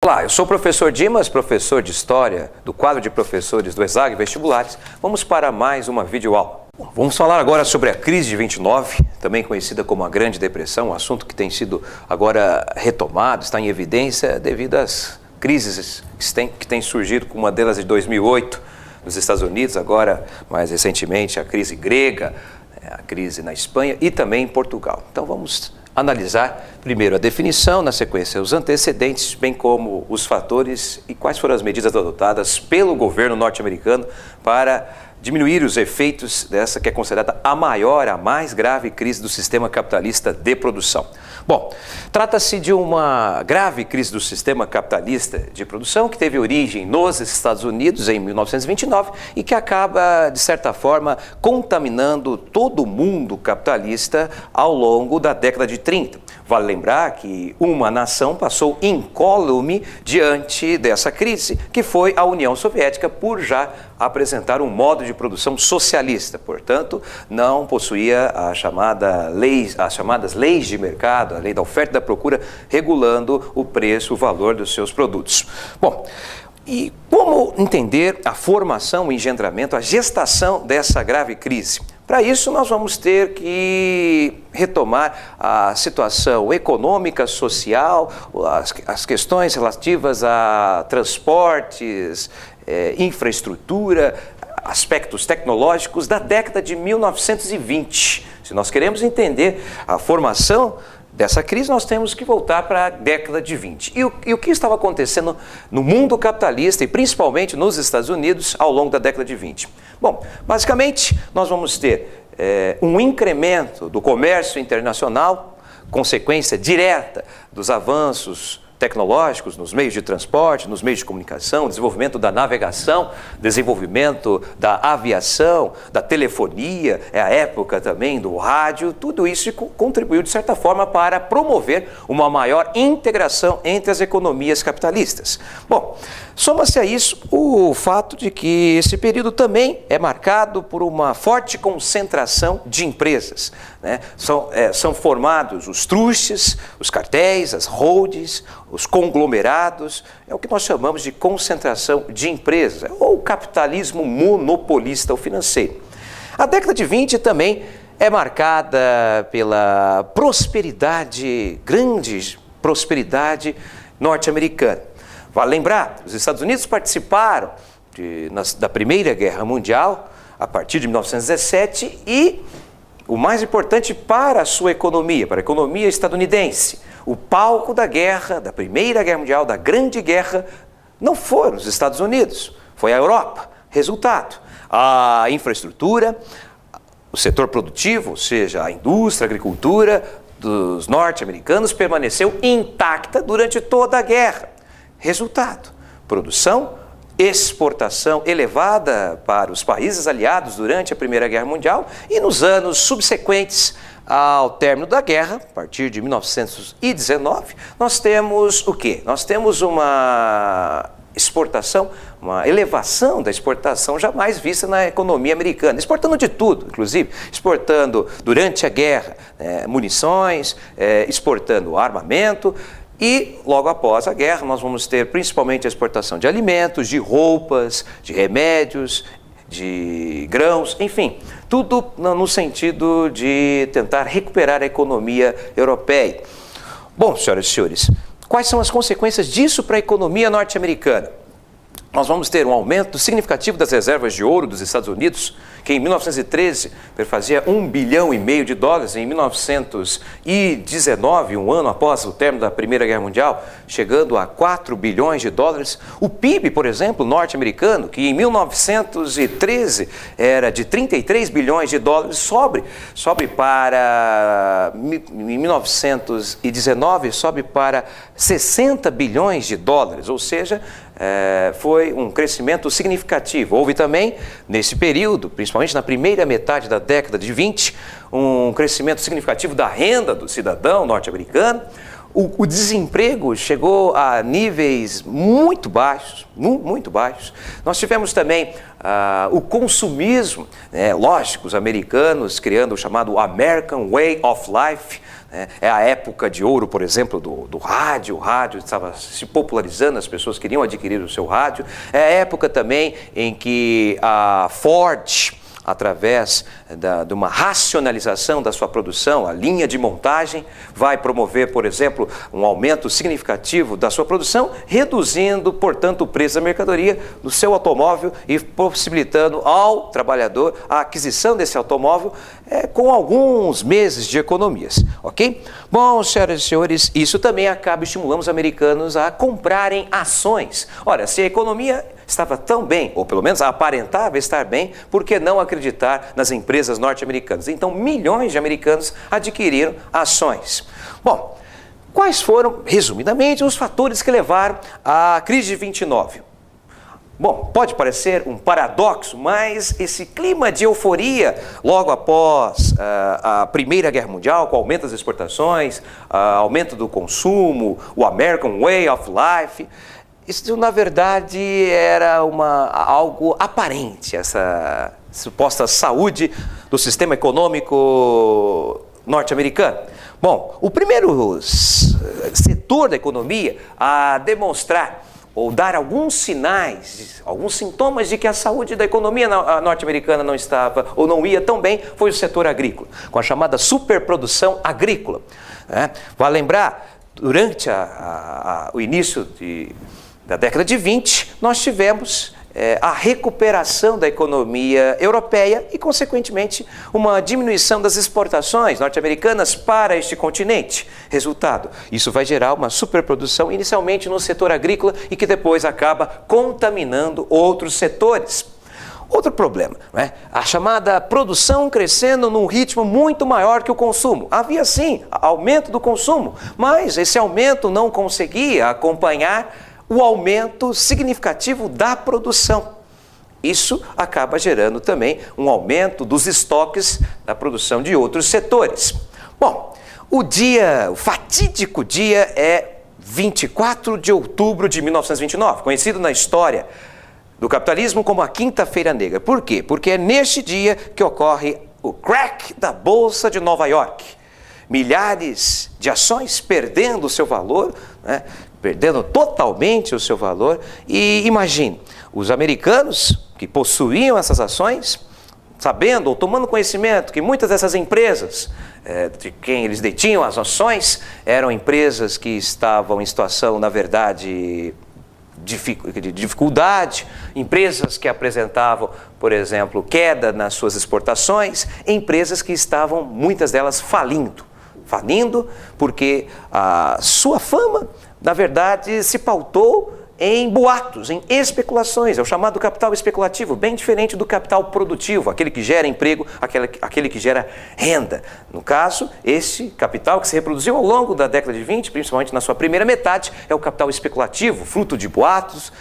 Olá, eu sou o professor Dimas, professor de História do quadro de professores do ESAG Vestibulares. Vamos para mais uma videoaula. Vamos falar agora sobre a crise de 29, também conhecida como a Grande Depressão, um assunto que tem sido agora retomado, está em evidência devido às crises que têm surgido, como uma delas de 2008 nos Estados Unidos, agora mais recentemente a crise grega, a crise na Espanha e também em Portugal. Então vamos analisar primeiro a definição, na sequência os antecedentes, bem como os fatores e quais foram as medidas adotadas pelo governo norte-americano para diminuir os efeitos dessa que é considerada a maior, a mais grave crise do sistema capitalista de produção. Bom, trata-se de uma grave crise do sistema capitalista de produção que teve origem nos Estados Unidos em 1929 e que acaba, de certa forma, contaminando todo o mundo capitalista ao longo da década de 30. Vale lembrar que uma nação passou incólume diante dessa crise, que foi a União Soviética, por já apresentar um modo de produção socialista. Portanto, não possuía as chamadas leis de mercado, a lei da oferta e da procura, regulando o preço, o valor dos seus produtos. Bom, e como entender a formação, o engendramento, a gestação dessa grave crise? Para isso, nós vamos ter que retomar a situação econômica, social, as questões relativas a transportes, infraestrutura, aspectos tecnológicos da década de 1920. Se nós queremos entender a formação dessa crise, nós temos que voltar para a década de 20. E o que estava acontecendo no mundo capitalista e principalmente nos Estados Unidos ao longo da década de 20? Bom, basicamente, nós vamos ter um incremento do comércio internacional, consequência direta dos avanços tecnológicos nos meios de transporte, nos meios de comunicação, desenvolvimento da navegação, desenvolvimento da aviação, da telefonia, é a época também do rádio, tudo isso contribuiu de certa forma para promover uma maior integração entre as economias capitalistas. Bom, soma-se a isso o fato de que esse período também é marcado por uma forte concentração de empresas, né? São formados os trustes, os cartéis, as holdings, os conglomerados, é o que nós chamamos de concentração de empresas, ou capitalismo monopolista ou financeiro. A década de 20 também é marcada pela prosperidade, grande prosperidade norte-americana. Vale lembrar, os Estados Unidos participaram da Primeira Guerra Mundial a partir de 1917 e, o mais importante para a sua economia, para a economia estadunidense, o palco da guerra, da Primeira Guerra Mundial, da Grande Guerra, não foram os Estados Unidos, foi a Europa. Resultado, a infraestrutura, o setor produtivo, ou seja, a indústria, a agricultura dos norte-americanos permaneceu intacta durante toda a guerra. Resultado, produção, exportação elevada para os países aliados durante a Primeira Guerra Mundial e nos anos subsequentes ao término da guerra, a partir de 1919, nós temos o quê? Nós temos uma exportação, uma elevação da exportação jamais vista na economia americana, exportando de tudo, inclusive exportando durante a guerra munições, exportando armamento. E, logo após a guerra, nós vamos ter principalmente a exportação de alimentos, de roupas, de remédios, de grãos, enfim, tudo no sentido de tentar recuperar a economia europeia. Bom, senhoras e senhores, quais são as consequências disso para a economia norte-americana? Nós vamos ter um aumento significativo das reservas de ouro dos Estados Unidos, que em 1913 fazia $1,5 bilhão, em 1919, um ano após o término da Primeira Guerra Mundial, chegando a $4 bilhões. O PIB, por exemplo, norte-americano, que em 1913 era de $33 bilhões, sobe para, em 1919, sobe para $60 bilhões, ou seja, foi um crescimento significativo. Houve também, nesse período, principalmente na primeira metade da década de 20, um crescimento significativo da renda do cidadão norte-americano, o desemprego chegou a níveis muito baixos, muito baixos. Nós tivemos também o consumismo, lógico, os americanos criando o chamado American Way of Life. É a época de ouro, por exemplo, do rádio. O rádio estava se popularizando, as pessoas queriam adquirir o seu rádio. É a época também em que a Ford, através de uma racionalização da sua produção, a linha de montagem vai promover, por exemplo, um aumento significativo da sua produção, reduzindo, portanto, o preço da mercadoria do seu automóvel e possibilitando ao trabalhador a aquisição desse automóvel com alguns meses de economias, ok? Bom, senhoras e senhores, isso também acaba estimulando os americanos a comprarem ações. Ora, se a economia estava tão bem, ou pelo menos aparentava estar bem, por que não acreditar nas empresas norte-americanas? Então, milhões de americanos adquiriram ações. Bom, quais foram, resumidamente, os fatores que levaram à crise de 29? Bom, pode parecer um paradoxo, mas esse clima de euforia logo após a Primeira Guerra Mundial, com o aumento das exportações, aumento do consumo, o American Way of Life, isso, na verdade, era algo aparente, essa suposta saúde do sistema econômico norte-americano. Bom, o primeiro setor da economia a demonstrar ou dar alguns sinais, alguns sintomas de que a saúde da economia norte-americana não estava ou não ia tão bem, foi o setor agrícola, com a chamada superprodução agrícola. Vale lembrar, durante o início da década de 20, nós tivemos a recuperação da economia europeia e, consequentemente, uma diminuição das exportações norte-americanas para este continente. Resultado, isso vai gerar uma superprodução inicialmente no setor agrícola e que depois acaba contaminando outros setores. Outro problema, a chamada produção crescendo num ritmo muito maior que o consumo. Havia sim aumento do consumo, mas esse aumento não conseguia acompanhar o aumento significativo da produção. Isso acaba gerando também um aumento dos estoques da produção de outros setores. Bom, o fatídico dia é 24 de outubro de 1929, conhecido na história do capitalismo como a Quinta-feira Negra. Por quê? Porque é neste dia que ocorre o crack da Bolsa de Nova York. Milhares de ações perdendo o seu valor, perdendo totalmente o seu valor. E imagine, os americanos que possuíam essas ações, sabendo ou tomando conhecimento que muitas dessas empresas, de quem eles detinham as ações, eram empresas que estavam em situação, na verdade, de dificuldade, empresas que apresentavam, por exemplo, queda nas suas exportações, empresas que estavam, muitas delas, falindo porque a sua fama, na verdade, se pautou em boatos, em especulações. É o chamado capital especulativo, bem diferente do capital produtivo, aquele que gera emprego, aquele que gera renda. No caso, esse capital que se reproduziu ao longo da década de 20, principalmente na sua primeira metade, é o capital especulativo, fruto de boatos,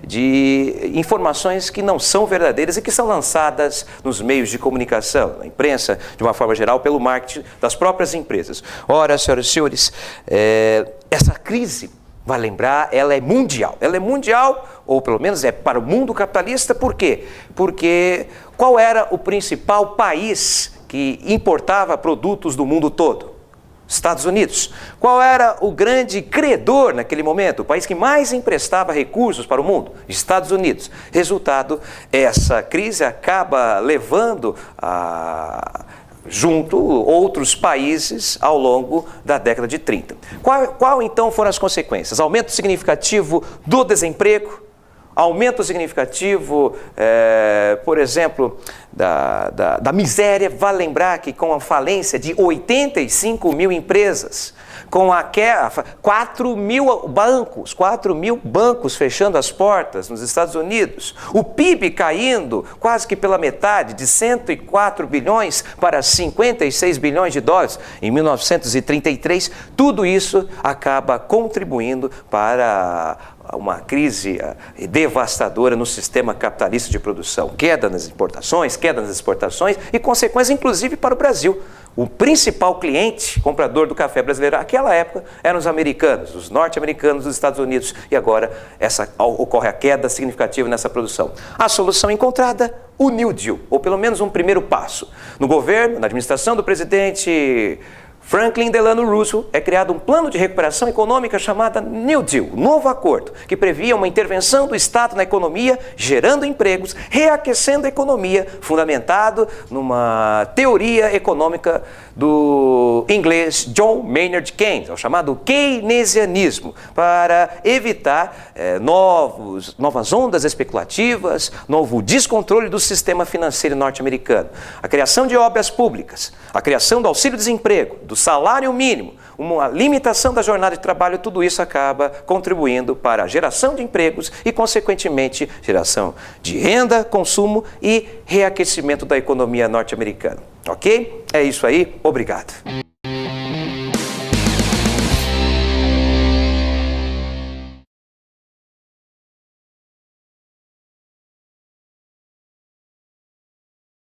de informações que não são verdadeiras e que são lançadas nos meios de comunicação, na imprensa, de uma forma geral, pelo marketing das próprias empresas. Ora, senhoras e senhores, essa crise, vai lembrar, ela é mundial. Ela é mundial, ou pelo menos é para o mundo capitalista, por quê? Porque qual era o principal país que importava produtos do mundo todo? Estados Unidos. Qual era o grande credor naquele momento? O país que mais emprestava recursos para o mundo? Estados Unidos. Resultado, essa crise acaba levando junto outros países ao longo da década de 30. Qual então foram as consequências? Aumento significativo do desemprego, aumento significativo, por exemplo, da miséria. Vale lembrar que com a falência de 85 mil empresas, com a 4 mil bancos fechando as portas nos Estados Unidos, o PIB caindo quase que pela metade, de 104 bilhões para 56 bilhões de dólares em 1933, tudo isso acaba contribuindo para uma crise devastadora no sistema capitalista de produção. Queda nas importações, queda nas exportações e consequências, inclusive, para o Brasil. O principal cliente, comprador do café brasileiro naquela época, eram os americanos, os norte-americanos dos Estados Unidos. E agora ocorre a queda significativa nessa produção. A solução encontrada, o New Deal, ou pelo menos um primeiro passo. No governo, na administração do presidente Franklin Delano Roosevelt, é criado um plano de recuperação econômica chamado New Deal, novo acordo, que previa uma intervenção do Estado na economia, gerando empregos, reaquecendo a economia, fundamentado numa teoria econômica do inglês John Maynard Keynes, o chamado keynesianismo, para evitar novas ondas especulativas, novo descontrole do sistema financeiro norte-americano. A criação de obras públicas, a criação do auxílio-desemprego, do salário mínimo, uma limitação da jornada de trabalho, tudo isso acaba contribuindo para a geração de empregos e, consequentemente, geração de renda, consumo e reaquecimento da economia norte-americana. Ok? É isso aí. Obrigado.